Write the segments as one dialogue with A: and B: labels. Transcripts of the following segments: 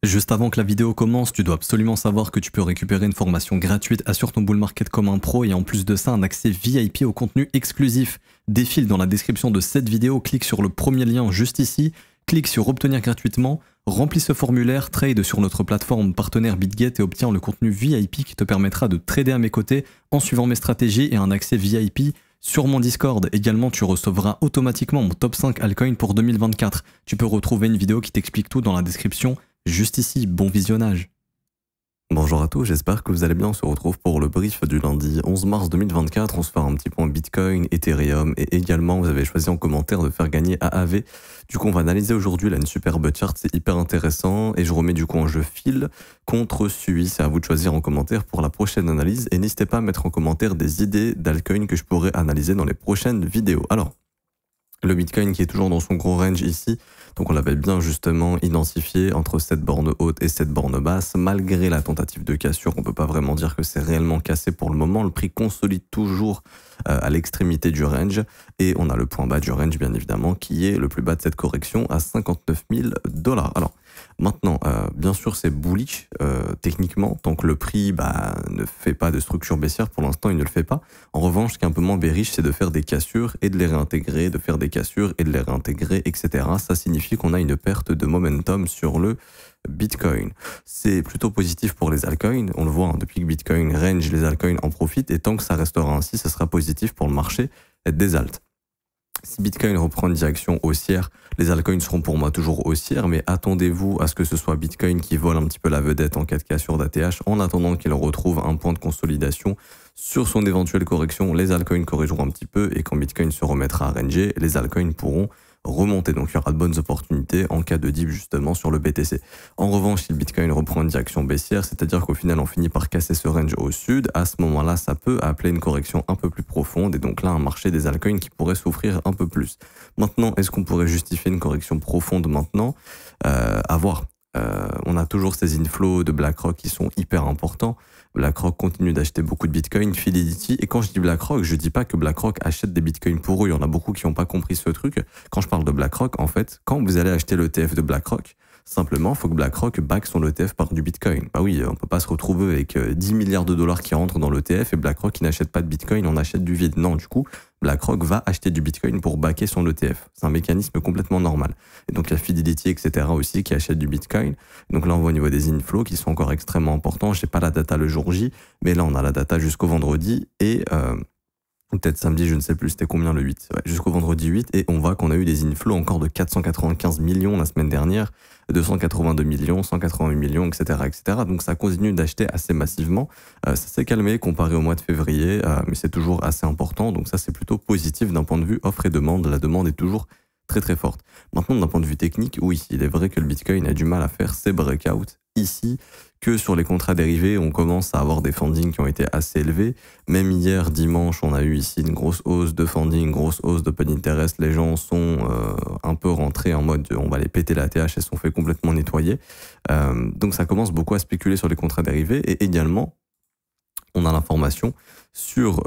A: Juste avant que la vidéo commence, tu dois absolument savoir que tu peux récupérer une formation gratuite Assure ton bull market comme un pro et en plus de ça un accès VIP au contenu exclusif. Défile dans la description de cette vidéo, clique sur le premier lien juste ici, clique sur obtenir gratuitement, remplis ce formulaire, trade sur notre plateforme partenaire BitGet et obtiens le contenu VIP qui te permettra de trader à mes côtés en suivant mes stratégies et un accès VIP sur mon Discord. Également, tu recevras automatiquement mon top 5 altcoins pour 2024. Tu peux retrouver une vidéo qui t'explique tout dans la description. Juste ici, bon visionnage. Bonjour à tous, j'espère que vous allez bien. On se retrouve pour le brief du lundi 11 mars 2024. On se fait un petit point Bitcoin, Ethereum et également vous avez choisi en commentaire de faire gagner AAV. Du coup, on va analyser aujourd'hui là une superbe chart, c'est hyper intéressant et je remets du coup en jeu fil contre Sui. C'est à vous de choisir en commentaire pour la prochaine analyse et n'hésitez pas à mettre en commentaire des idées d'altcoins que je pourrais analyser dans les prochaines vidéos. Alors, le Bitcoin qui est toujours dans son gros range ici, donc on l'avait bien justement identifié entre cette borne haute et cette borne basse. Malgré la tentative de cassure, on ne peut pas vraiment dire que c'est réellement cassé pour le moment. Le prix consolide toujours à l'extrémité du range et on a le point bas du range bien évidemment qui est le plus bas de cette correction à 59 000 $. Alors maintenant, bien sûr c'est bullish techniquement, tant que le prix ne fait pas de structure baissière, pour l'instant il ne le fait pas. En revanche, ce qui est un peu moins bearish, c'est de faire des cassures et de les réintégrer, de faire des cassures et de les réintégrer, etc. Ça signifie qu'on a une perte de momentum sur le Bitcoin. C'est plutôt positif pour les altcoins. On le voit, hein, depuis que Bitcoin range, les altcoins en profitent et tant que ça restera ainsi, ce sera positif pour le marché des alts. Si Bitcoin reprend une direction haussière, les altcoins seront pour moi toujours haussières, mais attendez-vous à ce que ce soit Bitcoin qui vole un petit peu la vedette en cas de cassure d'ATH, en attendant qu'il retrouve un point de consolidation sur son éventuelle correction. Les altcoins corrigeront un petit peu et quand Bitcoin se remettra à ranger, les altcoins pourront remonter. Donc il y aura de bonnes opportunités en cas de dip justement sur le BTC. En revanche, si le Bitcoin reprend une direction baissière, c'est-à-dire qu'au final on finit par casser ce range au sud, à ce moment-là ça peut appeler une correction un peu plus profonde et donc là un marché des altcoins qui pourrait souffrir un peu plus. Maintenant, est-ce qu'on pourrait justifier une correction profonde maintenant? À voir. On a toujours ces inflows de BlackRock qui sont hyper importants. BlackRock continue d'acheter beaucoup de Bitcoin, Fidelity. Et quand je dis BlackRock, je dis pas que BlackRock achète des Bitcoins pour eux. Il y en a beaucoup qui n'ont pas compris ce truc. Quand je parle de BlackRock, en fait, quand vous allez acheter l'ETF de BlackRock, simplement, il faut que BlackRock back son ETF par du Bitcoin. Bah oui, on peut pas se retrouver avec 10 milliards de dollars qui rentrent dans l'ETF et BlackRock qui n'achète pas de Bitcoin, on achète du vide. Non, du coup, BlackRock va acheter du Bitcoin pour backer son ETF. C'est un mécanisme complètement normal. Et donc, il y a Fidelity, etc. aussi qui achètent du Bitcoin. Donc là, on voit au niveau des inflows qui sont encore extrêmement importants. J'ai pas la data le jour J, mais là, on a la data jusqu'au vendredi et peut-être samedi, je ne sais plus, c'était combien le 8, ouais, jusqu'au vendredi 8, et on voit qu'on a eu des inflows encore de 495 millions la semaine dernière, 282 millions, 188 millions, etc., etc. Donc ça continue d'acheter assez massivement. Ça s'est calmé comparé au mois de février, mais c'est toujours assez important. Donc ça, c'est plutôt positif d'un point de vue offre et demande. La demande est toujours très très forte. Maintenant, d'un point de vue technique, oui, il est vrai que le Bitcoin a du mal à faire ses breakouts ici, que sur les contrats dérivés, on commence à avoir des fundings qui ont été assez élevés. Même hier, dimanche, on a eu ici une grosse hausse de funding, une grosse hausse d'open interest. Les gens sont un peu rentrés en mode on va les péter la TH, elles sont fait complètement nettoyer. Donc ça commence beaucoup à spéculer sur les contrats dérivés et également, on a l'information sur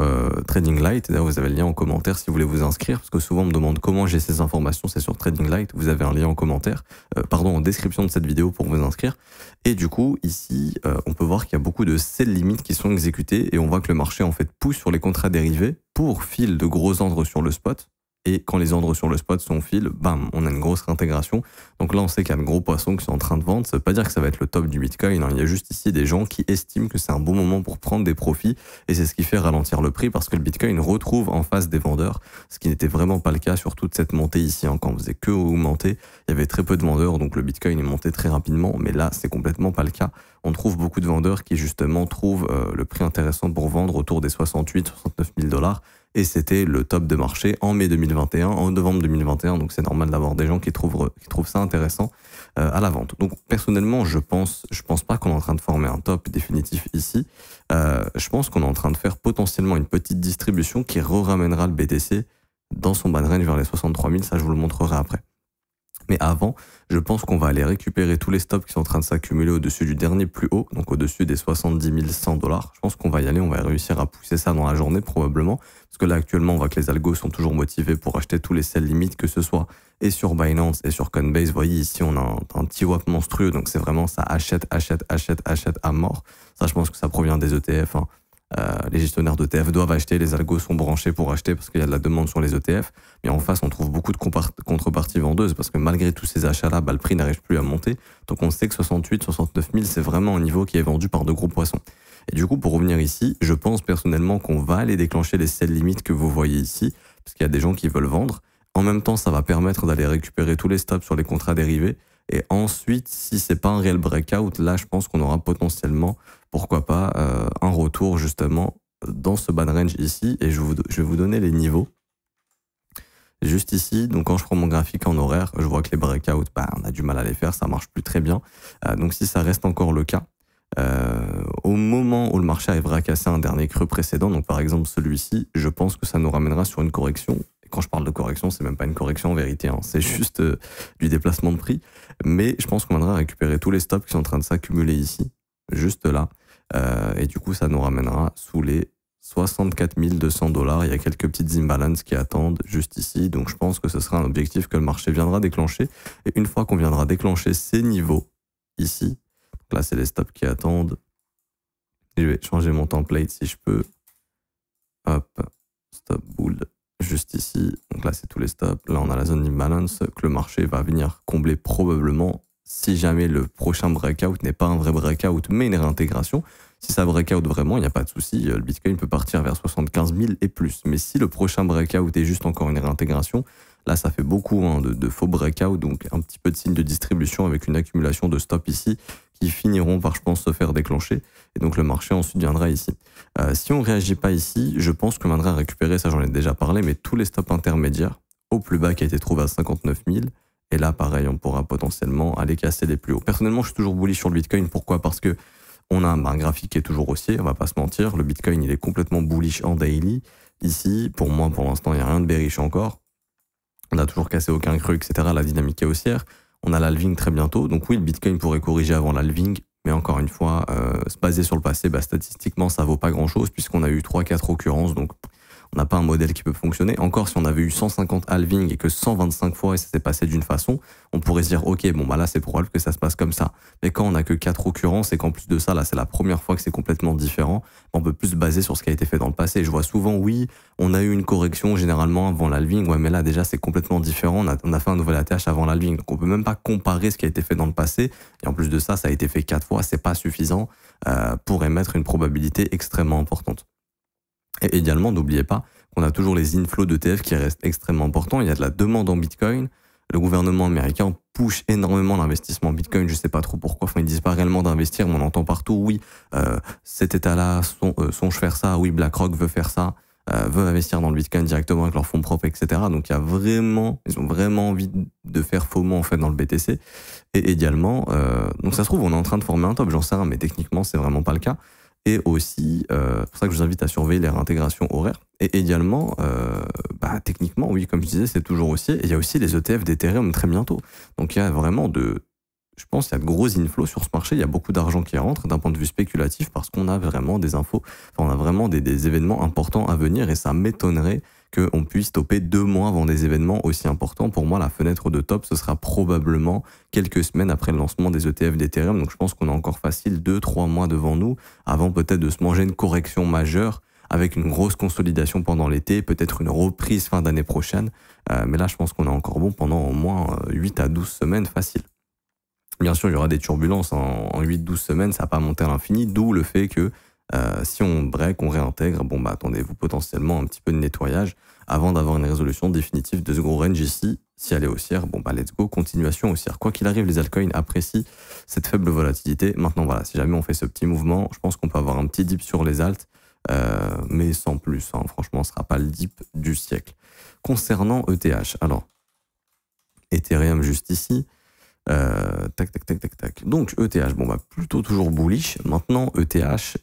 A: Trading Light. D'ailleurs, vous avez le lien en commentaire si vous voulez vous inscrire, parce que souvent on me demande comment j'ai ces informations, c'est sur Trading Light. Vous avez un lien en commentaire, en description de cette vidéo pour vous inscrire. Et du coup, ici, on peut voir qu'il y a beaucoup de sell limits qui sont exécutés et on voit que le marché en fait pousse sur les contrats dérivés pour fil de gros ordres sur le spot. Et quand les ordres sur le spot sont fil, bam, on a une grosse réintégration. Donc là, on sait qu'il y a de gros poissons qui sont en train de vendre. Ça veut pas dire que ça va être le top du Bitcoin, hein. Il y a juste ici des gens qui estiment que c'est un bon moment pour prendre des profits. Et c'est ce qui fait ralentir le prix parce que le Bitcoin retrouve en face des vendeurs, ce qui n'était vraiment pas le cas sur toute cette montée ici, hein. Quand on faisait que augmenter, il y avait très peu de vendeurs, donc le Bitcoin est monté très rapidement. Mais là, c'est complètement pas le cas. On trouve beaucoup de vendeurs qui justement trouvent le prix intéressant pour vendre autour des 68, 69 000 $. Et c'était le top de marché en mai 2021, en novembre 2021. Donc c'est normal d'avoir des gens qui trouvent ça intéressant à la vente. Donc personnellement, je pense pas qu'on est en train de former un top définitif ici. Je pense qu'on est en train de faire potentiellement une petite distribution qui ramènera le BTC dans son bas de range vers les 63 000. Ça, je vous le montrerai après. Mais avant, je pense qu'on va aller récupérer tous les stops qui sont en train de s'accumuler au-dessus du dernier plus haut, donc au-dessus des 70 100 $. Je pense qu'on va y aller, on va réussir à pousser ça dans la journée probablement. Parce que là, actuellement, on voit que les algos sont toujours motivés pour acheter tous les sell limites, que ce soit et sur Binance et sur Coinbase. Vous voyez, ici, on a un TWAP monstrueux, donc c'est vraiment ça achète à mort. Ça, je pense que ça provient des ETF, hein. Les gestionnaires d'ETF doivent acheter, les algos sont branchés pour acheter parce qu'il y a de la demande sur les ETF. Mais en face, on trouve beaucoup de contreparties vendeuses parce que malgré tous ces achats-là, le prix n'arrive plus à monter. Donc on sait que 68, 69 000, c'est vraiment un niveau qui est vendu par de gros poissons. Et du coup, pour revenir ici, je pense personnellement qu'on va aller déclencher les sell limites que vous voyez ici parce qu'il y a des gens qui veulent vendre. En même temps, ça va permettre d'aller récupérer tous les stops sur les contrats dérivés. Et ensuite, si c'est pas un réel breakout, là, je pense qu'on aura potentiellement, pourquoi pas, un retour justement dans ce bad range ici. Et je vais vous donner les niveaux. Juste ici, donc quand je prends mon graphique en horaire, je vois que les breakouts, on a du mal à les faire, ça marche plus très bien. Donc si ça reste encore le cas, au moment où le marché arrivera à casser un dernier creux précédent, donc par exemple celui-ci, je pense que ça nous ramènera sur une correction. Et quand je parle de correction, c'est même pas une correction en vérité, hein, c'est juste du déplacement de prix. Mais je pense qu'on viendra récupérer tous les stops qui sont en train de s'accumuler ici, juste là. Et du coup, ça nous ramènera sous les 64 200 $. Il y a quelques petites imbalances qui attendent juste ici. Donc je pense que ce sera un objectif que le marché viendra déclencher. Et une fois qu'on viendra déclencher ces niveaux ici, donc là c'est les stops qui attendent. Je vais changer mon template si je peux. Hop, stop bull juste ici. Donc là c'est tous les stops. Là on a la zone d'imbalance que le marché va venir combler probablement si jamais le prochain breakout n'est pas un vrai breakout mais une réintégration. Si ça breakout vraiment, il n'y a pas de souci, le Bitcoin peut partir vers 75 000 et plus. Mais si le prochain breakout est juste encore une réintégration, là ça fait beaucoup de faux breakout, donc un petit peu de signe de distribution avec une accumulation de stops ici qui finiront par, je pense, se faire déclencher. Et donc le marché ensuite viendra ici. Si on ne réagit pas ici, je pense qu'on viendra récupérer, ça j'en ai déjà parlé, mais tous les stops intermédiaires au plus bas qui a été trouvé à 59 000. Et là pareil, on pourra potentiellement aller casser les plus hauts. Personnellement, je suis toujours bullish sur le Bitcoin. Pourquoi? Parce que on a un graphique qui est toujours haussier, on va pas se mentir. Le Bitcoin, il est complètement bullish en daily. Ici, pour moi, pour l'instant, il n'y a rien de bearish encore. On n'a toujours cassé aucun creux, etc. La dynamique est haussière. On a l'halving très bientôt. Donc oui, le Bitcoin pourrait corriger avant l'halving. Mais encore une fois, se baser sur le passé, statistiquement, ça vaut pas grand-chose puisqu'on a eu 3-4 occurrences. Donc on n'a pas un modèle qui peut fonctionner. Encore, si on avait eu 150 halving et que 125 fois et ça s'est passé d'une façon, on pourrait se dire, ok, bon, là, c'est probable que ça se passe comme ça. Mais quand on n'a que 4 occurrences et qu'en plus de ça, là, c'est la première fois que c'est complètement différent, on peut plus se baser sur ce qui a été fait dans le passé. Je vois souvent, oui, on a eu une correction généralement avant l'halving. Ouais, mais là, déjà, c'est complètement différent. On a fait un nouvel ATH avant l'halving. Donc, on peut même pas comparer ce qui a été fait dans le passé. Et en plus de ça, ça a été fait 4 fois. C'est pas suffisant pour émettre une probabilité extrêmement importante. Et également, n'oubliez pas qu'on a toujours les inflows d'ETF qui restent extrêmement importants. Il y a de la demande en Bitcoin. Le gouvernement américain push énormément l'investissement en Bitcoin. Je ne sais pas trop pourquoi. Enfin, ils disent pas réellement d'investir, mais on entend partout. Oui, cet État-là songe faire ça. Oui, BlackRock veut faire ça. Veut investir dans le Bitcoin directement avec leurs fonds propres, etc. Donc, ils ont vraiment envie de faire FOMO en fait dans le BTC. Et également, donc ça se trouve, on est en train de former un top. J'en sais rien, mais techniquement, c'est vraiment pas le cas. Et aussi, c'est pour ça que je vous invite à surveiller les réintégrations horaires. Et également, techniquement, oui, comme je disais, c'est toujours haussier. Et il y a aussi les ETF d'Ethereum très bientôt. Donc il y a vraiment je pense qu'il y a de gros inflows sur ce marché. Il y a beaucoup d'argent qui rentre d'un point de vue spéculatif parce qu'on a vraiment des infos, on a vraiment des événements importants à venir et ça m'étonnerait qu'on puisse topper 2 mois avant des événements aussi importants. Pour moi, la fenêtre de top, ce sera probablement quelques semaines après le lancement des ETF d'Ethereum. Donc je pense qu'on a encore facile 2-3 mois devant nous avant peut-être de se manger une correction majeure avec une grosse consolidation pendant l'été, peut-être une reprise fin d'année prochaine. Mais là, je pense qu'on est encore bon pendant au moins 8 à 12 semaines facile. Bien sûr, il y aura des turbulences en 8-12 semaines, ça va pas monter à l'infini, d'où le fait que si on break, on réintègre, attendez-vous potentiellement un petit peu de nettoyage avant d'avoir une résolution définitive de ce gros range ici. Si elle est haussière, let's go, continuation haussière. Quoi qu'il arrive, les altcoins apprécient cette faible volatilité. Maintenant, voilà, si jamais on fait ce petit mouvement, je pense qu'on peut avoir un petit dip sur les alts, mais sans plus, hein. Franchement, ce sera pas le dip du siècle. Concernant ETH, alors, Ethereum juste ici, tac. Donc ETH, plutôt toujours bullish. Maintenant ETH,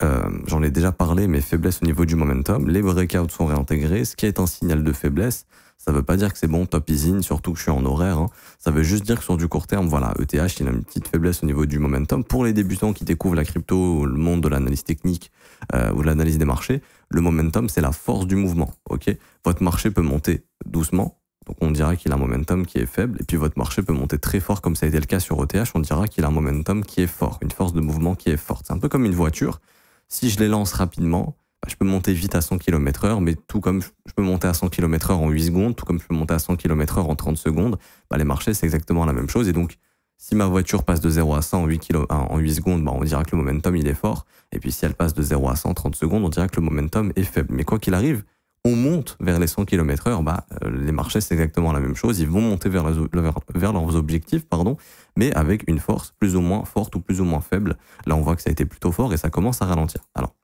A: j'en ai déjà parlé, mais faiblesse au niveau du momentum. Les breakouts sont réintégrés, ce qui est un signal de faiblesse. Ça veut pas dire que c'est bon, top easy, surtout que je suis en horaire. Hein. Ça veut juste dire que sur du court terme, voilà, ETH, il a une petite faiblesse au niveau du momentum. Pour les débutants qui découvrent la crypto ou le monde de l'analyse technique ou de l'analyse des marchés, le momentum, c'est la force du mouvement. Ok, votre marché peut monter doucement. Donc on dira qu'il a un momentum qui est faible, et puis votre marché peut monter très fort, comme ça a été le cas sur ETH, on dira qu'il a un momentum qui est fort, une force de mouvement qui est forte. C'est un peu comme une voiture, si je les lance rapidement, bah, je peux monter vite à 100 km/h, mais tout comme je peux monter à 100 km/h en 8 secondes, tout comme je peux monter à 100 km/h en 30 secondes, bah, les marchés c'est exactement la même chose, et donc si ma voiture passe de 0 à 100 en 8 secondes, bah, on dira que le momentum il est fort, et puis si elle passe de 0 à 100 en 30 secondes, on dira que le momentum est faible. Mais quoi qu'il arrive, on monte vers les 100 km/h, bah, les marchés, c'est exactement la même chose. Ils vont monter vers leurs objectifs, pardon, mais avec une force plus ou moins forte ou plus ou moins faible. Là, on voit que ça a été plutôt fort et ça commence à ralentir. Alors,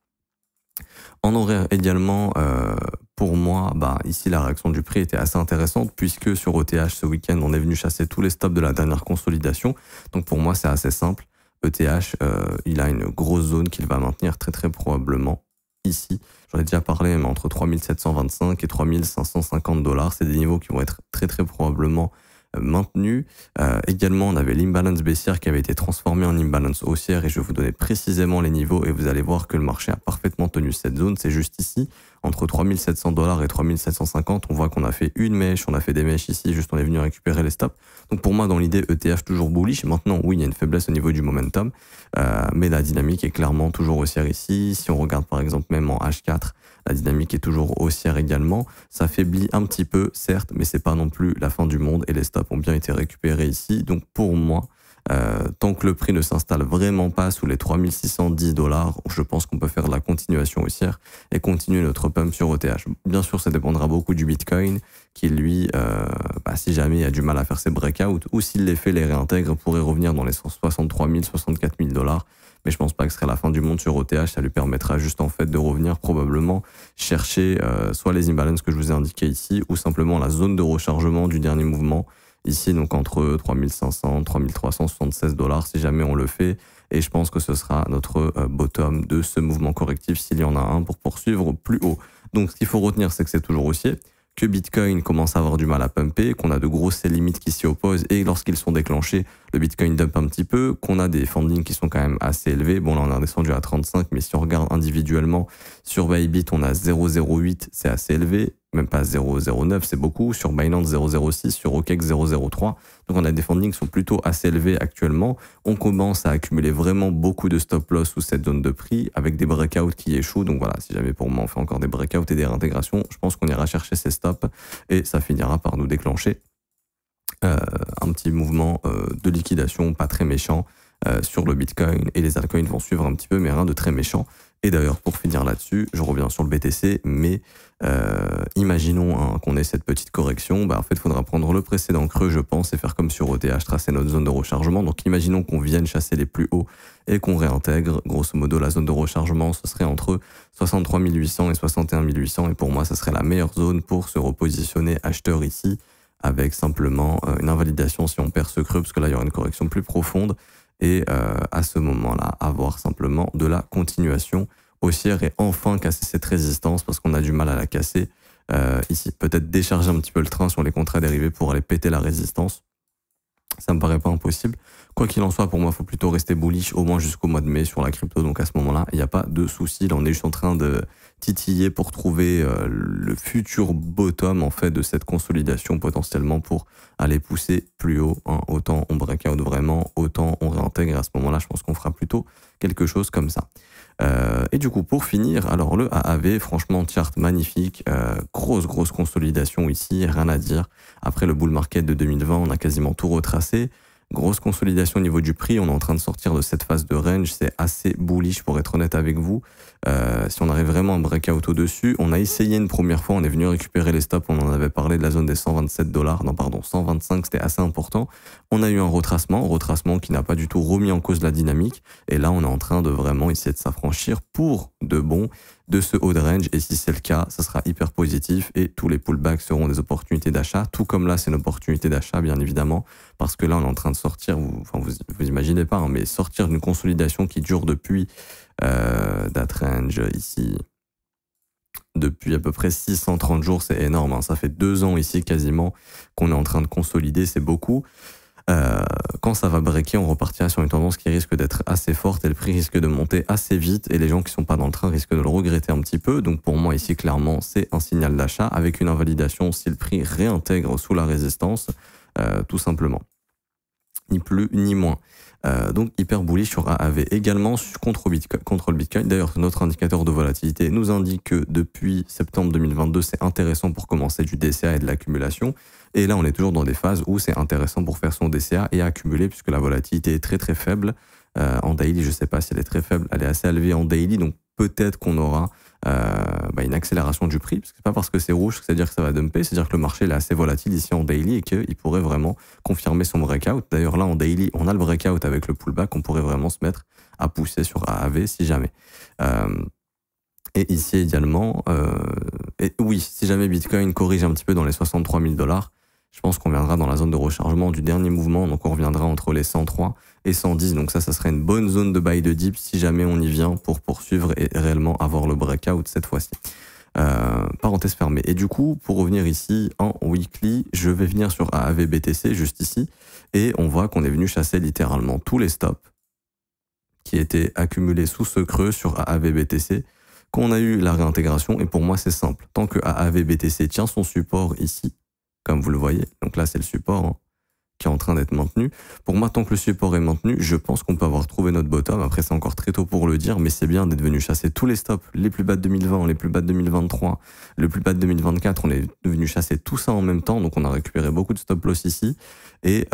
A: en horaire également, pour moi, bah, ici, la réaction du prix était assez intéressante puisque sur ETH, ce week-end, on est venu chasser tous les stops de la dernière consolidation. Donc, pour moi, c'est assez simple. ETH, il a une grosse zone qu'il va maintenir très, très probablement ici. J'en ai déjà parlé, mais entre 3725 et 3550 $, c'est des niveaux qui vont être très très probablement maintenus. Également, on avait l'imbalance baissière qui avait été transformé en imbalance haussière, et je vais vous donner précisément les niveaux et vous allez voir que le marché a parfaitement tenu cette zone. C'est juste ici, entre 3700 $ et 3750. On voit qu'on a fait une mèche, on a fait des mèches ici, juste on est venu récupérer les stops. Donc pour moi, dans l'idée, ETF toujours bullish. Et maintenant, oui, il y a une faiblesse au niveau du momentum, mais la dynamique est clairement toujours haussière ici. Si on regarde par exemple même en H4, la dynamique est toujours haussière également. Ça faiblit un petit peu, certes, mais c'est pas non plus la fin du monde et les stops ont bien été récupérés ici. Donc pour moi, tant que le prix ne s'installe vraiment pas sous les 3610 $, je pense qu'on peut faire la continuation haussière et continuer notre pump sur ETH. Bien sûr, ça dépendra beaucoup du Bitcoin qui, lui, si jamais il a du mal à faire ses breakouts ou s'il les fait, les réintègre, pourrait revenir dans les 63 000, 64 000 $. Mais je pense pas que ce serait la fin du monde sur ETH. Ça lui permettra juste en fait de revenir probablement chercher soit les imbalances que je vous ai indiqués ici ou simplement la zone de rechargement du dernier mouvement. Ici, donc entre 3500 3376 $ si jamais on le fait. Et je pense que ce sera notre bottom de ce mouvement correctif s'il y en a un pour poursuivre plus haut. Donc ce qu'il faut retenir, c'est que c'est toujours haussier, que Bitcoin commence à avoir du mal à pumper, qu'on a de grosses limites qui s'y opposent et lorsqu'ils sont déclenchés, le Bitcoin dump un petit peu, qu'on a des fundings qui sont quand même assez élevés. Bon, là, on est descendu à 35, mais si on regarde individuellement, sur Bybit, on a 0,08, c'est assez élevé. Même pas 0,09, c'est beaucoup. Sur Binance, 0,06. Sur OKEx, 0,03. Donc, on a des fundings qui sont plutôt assez élevés actuellement. On commence à accumuler vraiment beaucoup de stop loss sous cette zone de prix avec des breakouts qui échouent. Donc, voilà, si jamais pour moi, on fait encore des breakouts et des réintégrations, je pense qu'on ira chercher ces stops et ça finira par nous déclencher un petit mouvement de liquidation pas très méchant sur le Bitcoin et les altcoins vont suivre un petit peu, mais rien de très méchant. Et d'ailleurs, pour finir là-dessus, je reviens sur le BTC, mais imaginons qu'on ait cette petite correction, en fait, il faudra prendre le précédent creux, je pense, et faire comme sur ETH, tracer notre zone de rechargement. Donc, imaginons qu'on vienne chasser les plus hauts et qu'on réintègre, grosso modo, la zone de rechargement, ce serait entre 63 800 et 61 800, et pour moi, ça serait la meilleure zone pour se repositionner acheteur ici, avec simplement une invalidation si on perd ce creux, parce que là, il y aura une correction plus profonde, et à ce moment-là, avoir simplement de la continuation haussière et enfin casser cette résistance, parce qu'on a du mal à la casser ici. Peut-être décharger un petit peu le train sur les contrats dérivés pour aller péter la résistance. Ça me paraît pas impossible. Quoi qu'il en soit, pour moi, il faut plutôt rester bullish au moins jusqu'au mois de mai sur la crypto. Donc à ce moment-là, il n'y a pas de souci. Là, on est juste en train de titiller pour trouver le futur bottom en fait de cette consolidation potentiellement pour aller pousser plus haut. Hein. Autant on breakout vraiment, autant on réintègre. À ce moment-là, je pense qu'on fera plutôt quelque chose comme ça. Et du coup, pour finir, alors le AAV, franchement, chart magnifique, grosse consolidation ici, rien à dire. Après le bull market de 2020, on a quasiment tout retracé. Grosse consolidation au niveau du prix, on est en train de sortir de cette phase de range, c'est assez bullish pour être honnête avec vous. Si on arrive vraiment à breakout au-dessus, on a essayé une première fois, on est venu récupérer les stops, on en avait parlé de la zone des 127 $, non pardon, 125, c'était assez important. On a eu un retracement qui n'a pas du tout remis en cause la dynamique, et là on est en train de vraiment essayer de s'affranchir pour de bon de ce haut de range, et si c'est le cas, ça sera hyper positif et tous les pullbacks seront des opportunités d'achat, tout comme là c'est une opportunité d'achat bien évidemment, parce que là on est en train de sortir, vous imaginez pas, hein, mais sortir d'une consolidation qui dure depuis that range ici, depuis à peu près 630 jours, c'est énorme, hein. Ça fait 2 ans ici quasiment qu'on est en train de consolider, c'est beaucoup. Quand ça va breaker, on repartira sur une tendance qui risque d'être assez forte et le prix risque de monter assez vite et les gens qui sont pas dans le train risquent de le regretter un petit peu. Donc pour moi ici clairement c'est un signal d'achat avec une invalidation si le prix réintègre sous la résistance, tout simplement. Ni plus ni moins. Donc hyper bullish sur AAV également contre le Bitcoin. D'ailleurs, notre indicateur de volatilité nous indique que depuis septembre 2022, c'est intéressant pour commencer du DCA et de l'accumulation. Et là, on est toujours dans des phases où c'est intéressant pour faire son DCA et accumuler puisque la volatilité est très très faible. En daily, je sais pas si elle est très faible, elle est assez élevée en daily, donc peut-être qu'on aura une accélération du prix, parce que c'est pas parce que c'est rouge que ça veut dire que ça va dumper, c'est-à-dire que le marché est assez volatile ici en daily et qu'il pourrait vraiment confirmer son breakout. D'ailleurs là en daily, on a le breakout avec le pullback, on pourrait vraiment se mettre à pousser sur AAV si jamais. Et ici également, et oui, si jamais Bitcoin corrige un petit peu dans les 63 000 $, je pense qu'on viendra dans la zone de rechargement du dernier mouvement, donc on reviendra entre les 103 et 110, donc ça serait une bonne zone de buy de dip si jamais on y vient pour poursuivre et réellement avoir le breakout cette fois-ci. Parenthèse fermée. Et du coup, pour revenir ici en weekly, je vais venir sur AAV BTC juste ici, et on voit qu'on est venu chasser littéralement tous les stops qui étaient accumulés sous ce creux sur AAV BTC, qu'on a eu la réintégration, et pour moi c'est simple. Tant que AAV BTC tient son support ici, comme vous le voyez, donc là c'est le support hein, qui est en train d'être maintenu. Pour moi, tant que le support est maintenu, je pense qu'on peut avoir trouvé notre bottom. Après, c'est encore très tôt pour le dire, mais c'est bien d'être venu chasser tous les stops, les plus bas de 2020, les plus bas de 2023, le plus bas de 2024. On est venu chasser tout ça en même temps, donc on a récupéré beaucoup de stop loss ici. Et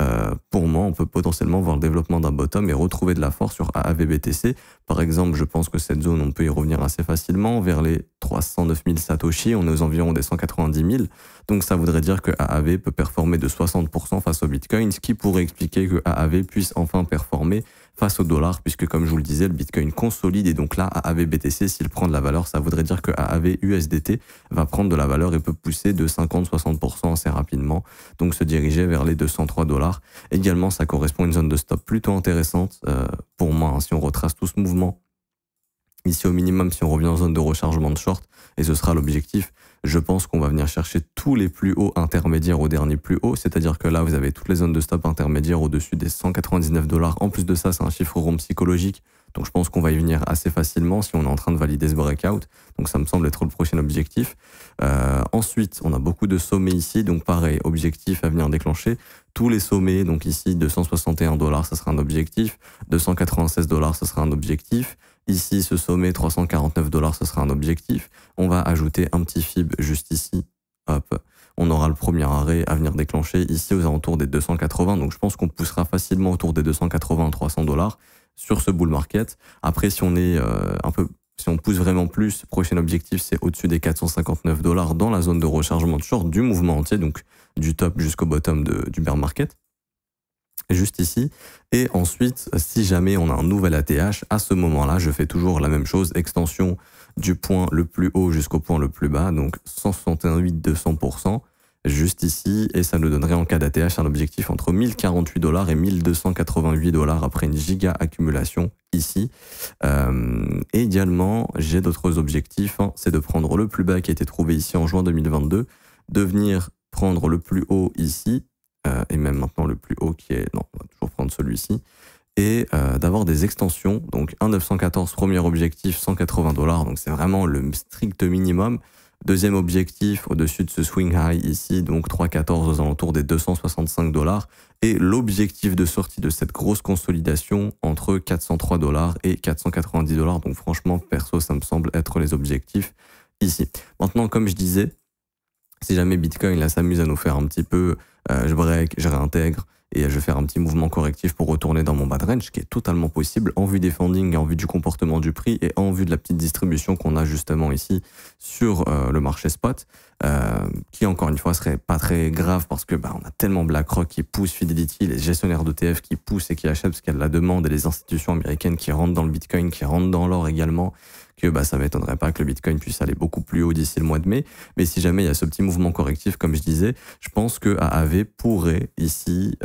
A: pour moi, on peut potentiellement voir le développement d'un bottom et retrouver de la force sur AAVBTC. Par exemple, je pense que cette zone, on peut y revenir assez facilement vers les 309 000 Satoshi. On est aux environs des 190 000. Donc ça voudrait dire que AAV peut performer de 60% face au Bitcoin, ce qui pourrait expliquer que AAV puisse enfin performer face au dollar, puisque comme je vous le disais, le Bitcoin consolide et donc là, AAV BTC, s'il prend de la valeur, ça voudrait dire que AAV USDT va prendre de la valeur et peut pousser de 50-60% assez rapidement, donc se diriger vers les 203 $. Également, ça correspond à une zone de stop plutôt intéressante pour moi, hein, si on retrace tout ce mouvement. Ici, au minimum, si on revient en zone de rechargement de short, et ce sera l'objectif, je pense qu'on va venir chercher tous les plus hauts intermédiaires au dernier plus haut, c'est-à-dire que là, vous avez toutes les zones de stop intermédiaires au-dessus des 199 $. En plus de ça, c'est un chiffre rond psychologique, donc je pense qu'on va y venir assez facilement si on est en train de valider ce breakout, donc ça me semble être le prochain objectif. Ensuite, on a beaucoup de sommets ici, donc pareil, objectif à venir déclencher. Tous les sommets, donc ici, 261 $, ça sera un objectif, 296 $, ce sera un objectif. Ici, ce sommet, 349 $, ce sera un objectif. On va ajouter un petit fib juste ici. Hop. On aura le premier arrêt à venir déclencher ici aux alentours des 280. Donc, je pense qu'on poussera facilement autour des 280 à 300 $ sur ce bull market. Après, si on est si on pousse vraiment plus, le prochain objectif, c'est au-dessus des 459 $ dans la zone de rechargement de short du mouvement entier, donc du top jusqu'au bottom du bear market. Juste ici, et ensuite si jamais on a un nouvel ATH, à ce moment-là je fais toujours la même chose, extension du point le plus haut jusqu'au point le plus bas, donc 161,8 200% juste ici, et ça nous donnerait en cas d'ATH un objectif entre 1048 $ et 1288 $ après une giga accumulation ici. Et également j'ai d'autres objectifs, hein, c'est de prendre le plus bas qui a été trouvé ici en juin 2022, de venir prendre le plus haut ici, et même maintenant le plus haut qui est, non, on va toujours prendre celui-ci, et d'avoir des extensions, donc 1,914 premier objectif, 180 $, donc c'est vraiment le strict minimum. Deuxième objectif au-dessus de ce swing high ici, donc 3,14 aux alentours des 265 $, et l'objectif de sortie de cette grosse consolidation entre 403 $ et 490 $, donc franchement perso ça me semble être les objectifs ici. Maintenant comme je disais, si jamais Bitcoin là s'amuse à nous faire un petit peu, je break, je réintègre et je vais faire un petit mouvement correctif pour retourner dans mon bad range, qui est totalement possible en vue des funding et en vue du comportement du prix et en vue de la petite distribution qu'on a justement ici sur le marché spot, qui encore une fois serait pas très grave parce que on a tellement BlackRock qui pousse, Fidelity, les gestionnaires d'ETF qui poussent et qui achètent parce qu'il y a de la demande, et les institutions américaines qui rentrent dans le Bitcoin, qui rentrent dans l'or également, que ça m'étonnerait pas que le Bitcoin puisse aller beaucoup plus haut d'ici le mois de mai. Mais si jamais il y a ce petit mouvement correctif, comme je disais, je pense que AAV pourrait ici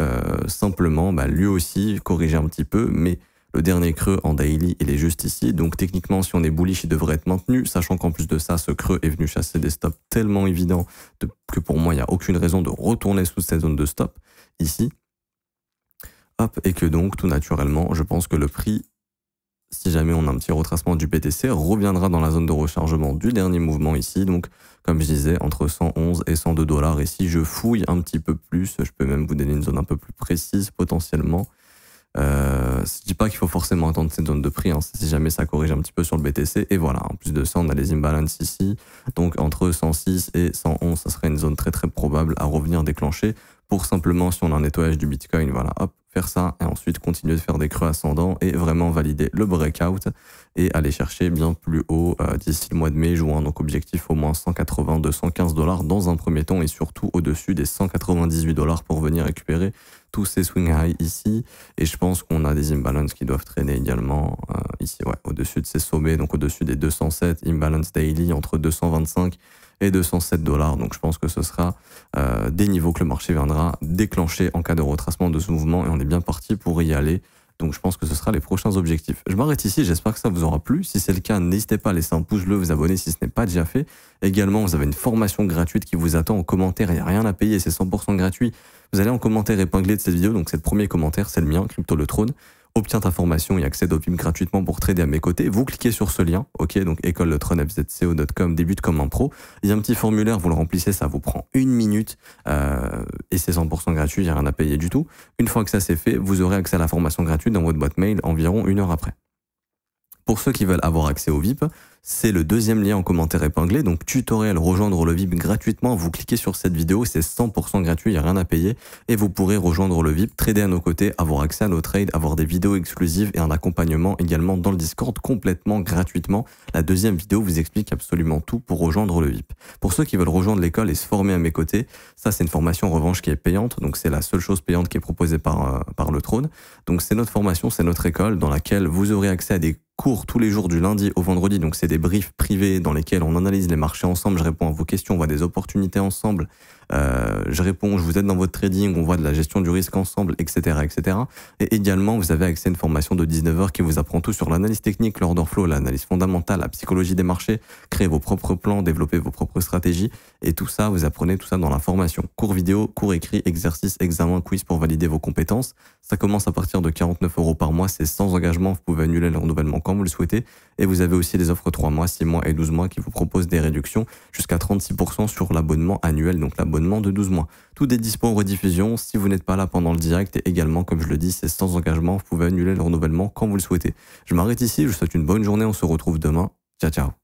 A: simplement lui aussi corriger un petit peu, mais Le dernier creux en daily, il est juste ici. Donc techniquement, si on est bullish, il devrait être maintenu, sachant qu'en plus de ça, ce creux est venu chasser des stops tellement évidents que pour moi, il n'y a aucune raison de retourner sous cette zone de stop ici. Hop, et que donc, tout naturellement, je pense que le prix, si jamais on a un petit retracement du BTC, reviendra dans la zone de rechargement du dernier mouvement ici. Donc, comme je disais, entre 111 et 102 $. Et si je fouille un petit peu plus, je peux même vous donner une zone un peu plus précise potentiellement. Je dis pas qu'il faut forcément attendre cette zone de prix, hein, si jamais ça corrige un petit peu sur le BTC. Et voilà, en plus de ça, on a les imbalances ici. Donc, entre 106 et 111, ça serait une zone très très probable à revenir déclencher pour simplement, si on a un nettoyage du Bitcoin, voilà, hop, faire ça et ensuite continuer de faire des creux ascendants et vraiment valider le breakout et aller chercher bien plus haut d'ici le mois de mai, juin. Donc objectif au moins 180, 215 $ dans un premier temps et surtout au-dessus des 198 $ pour venir récupérer tous ces swing high ici. Et je pense qu'on a des imbalances qui doivent traîner également ici, ouais, au-dessus de ces sommets, donc au-dessus des 207, imbalance daily entre 225 et 207 $. Donc je pense que ce sera des niveaux que le marché viendra déclencher en cas de retracement de ce mouvement et on est bien parti pour y aller. Donc je pense que ce sera les prochains objectifs. Je m'arrête ici, j'espère que ça vous aura plu. Si c'est le cas, n'hésitez pas à laisser un pouce bleu, vous abonner si ce n'est pas déjà fait. Également, vous avez une formation gratuite qui vous attend en commentaire, il n'y a rien à payer, c'est 100% gratuit. Vous allez en commentaire épinglé de cette vidéo, donc c'est le premier commentaire, c'est le mien, Crypto le Trône. Obtiens ta formation et accède au VIP gratuitement pour trader à mes côtés. Vous cliquez sur ce lien, ok, donc écoleletronefzco.com, débute comme un pro. Il y a un petit formulaire, vous le remplissez, ça vous prend 1 minute et c'est 100% gratuit, il n'y a rien à payer du tout. Une fois que ça c'est fait, vous aurez accès à la formation gratuite dans votre boîte mail environ 1 heure après. Pour ceux qui veulent avoir accès au VIP, c'est le deuxième lien en commentaire épinglé, donc tutoriel rejoindre le VIP gratuitement, vous cliquez sur cette vidéo, c'est 100% gratuit, il n'y a rien à payer, et vous pourrez rejoindre le VIP, trader à nos côtés, avoir accès à nos trades, avoir des vidéos exclusives et un accompagnement également dans le Discord complètement gratuitement. La deuxième vidéo vous explique absolument tout pour rejoindre le VIP. Pour ceux qui veulent rejoindre l'école et se former à mes côtés, ça c'est une formation en revanche qui est payante, donc c'est la seule chose payante qui est proposée par le Trône. Donc c'est notre formation, c'est notre école dans laquelle vous aurez accès à des cours tous les jours du lundi au vendredi, donc c'est des briefs privés dans lesquels on analyse les marchés ensemble, je réponds à vos questions, on voit des opportunités ensemble, je vous aide dans votre trading, on voit de la gestion du risque ensemble, etc., etc. Et également, vous avez accès à une formation de 19 heures qui vous apprend tout sur l'analyse technique, l'order flow, l'analyse fondamentale, la psychologie des marchés, créer vos propres plans, développer vos propres stratégies, et tout ça, vous apprenez tout ça dans la formation. Cours vidéo, cours écrit, exercice, examen, quiz pour valider vos compétences. Ça commence à partir de 49 € par mois, c'est sans engagement, vous pouvez annuler le renouvellement quand vous le souhaitez, et vous avez aussi des offres 3 mois, 6 mois et 12 mois qui vous proposent des réductions jusqu'à 36% sur l'abonnement annuel, donc l'abonnement de 12 mois. Tout est dispo en rediffusion, si vous n'êtes pas là pendant le direct, et également, comme je le dis, c'est sans engagement, vous pouvez annuler le renouvellement quand vous le souhaitez. Je m'arrête ici, je vous souhaite une bonne journée, on se retrouve demain, ciao ciao.